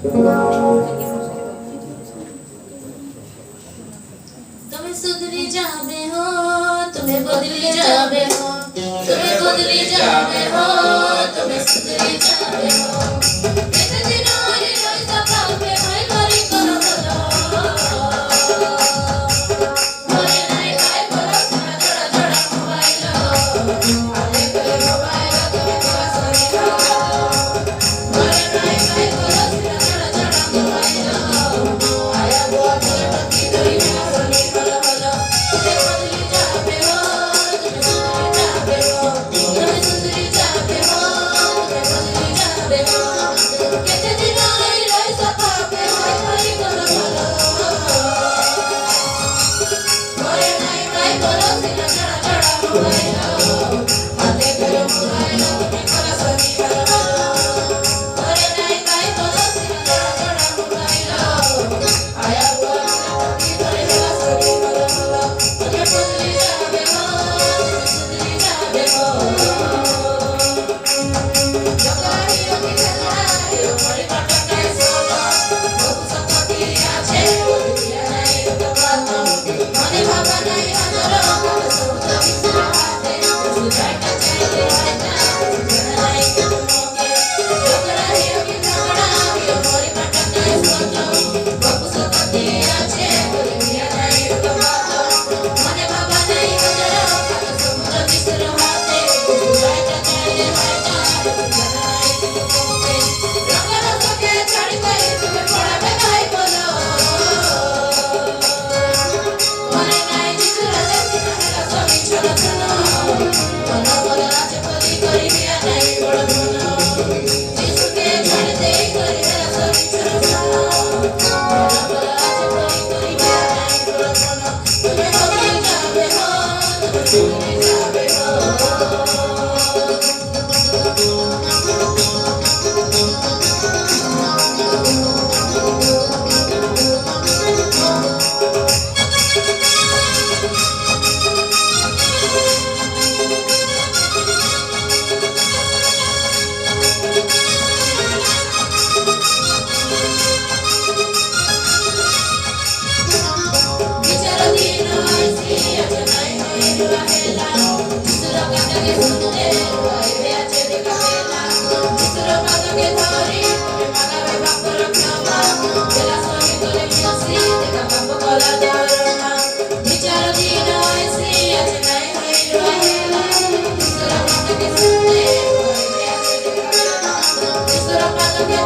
तुम्हें सुधरी जावे हो, तुम्हें बदली जावे हो, तुम्हें बदली जावे हो, तुम्हें सुधरी जावे हो। केते दिन आरी रही सपावे भाई करी करो भलो। भले नहीं काय करो सिना जड़ा जड़ा मोबाइल। आले करे मोबाइल तुम्हें करा सरी हाल। भले नहीं काय करो सिना जड़ा जड़ा मोबाइल। आया बुआ चले टकी धरी मेरा सनी भलो भलो। तुम्हें बदली जावे हो, तुम्हें सुधरी जावे हो, तुम्हें सुधरी जावे हो, तुम्हें बदली जावे हो। केते दिन आई रही सपावे भाई करी करो भलो। भले नहीं काय करो सिना जड़ा जड़ा मोबाइल। आले करे मोबाइल तुम्हें करा सनी भलो भलो। भले नहीं काय करो सिना जड़ा जड़ा मोबाइल। आया बुआ चले टकी धरी मेरा सनी भलो भलो। तुम्हें बदली जावे हो, तुम्हें सुधरी जावे हो। जगरा हिरो की जगरा हिरो बड़ी बाटा काय सोलो। बहु संपत्ति आछे बोलिया नहीं तो बात। मने भाबा नहीं हजरो कल सब विसर हाथे। सुजाइटा चाहिए हाइटा जगरा नहीं के तुमके। जगरा हिरो की जगरा हिरो बड़ी बाटा काय सोलो। बहु संपत्ति आछे बोलिया नहीं तो बात। मने भाबा नहीं हजरो कल सब विसर हाथे। सुजाइटा चाहिए हाइटा जगरा नहीं के तुमके। रंगना सके छाड़ी गई तुम्हें पड़ावे भाई बोलो। मने नहीं जिसरा जैसी नहला सभी छोड़ो छोड़ो। बोलो बोलो नाचे बोली करी बिया नहीं बड़ बोलो। जिसके छाड़ दे करी मेरा सभी छोड़ो छोड़ो। बोलो बोलो नाचे बोली करी बिया नहीं बड़ बोलो। तुम्हें बदली जावे हो, तुम्हें सुधरी जावे हो। बिचारा दिन आसी आज नहीं होई रहेला। दूसरा काटा के सुनले होई आचे दिखावेला। दूसरा काटा के धरी तुम्हें मागावे बाप रखवा। बेला सोनी तोले मिसी देखा बाप कला दरमा। बिचारा दिन आसी आज नहीं होई रहेला। दूसरा काटा के सुनले होई आचे दिखावेला। दूसरा काटा के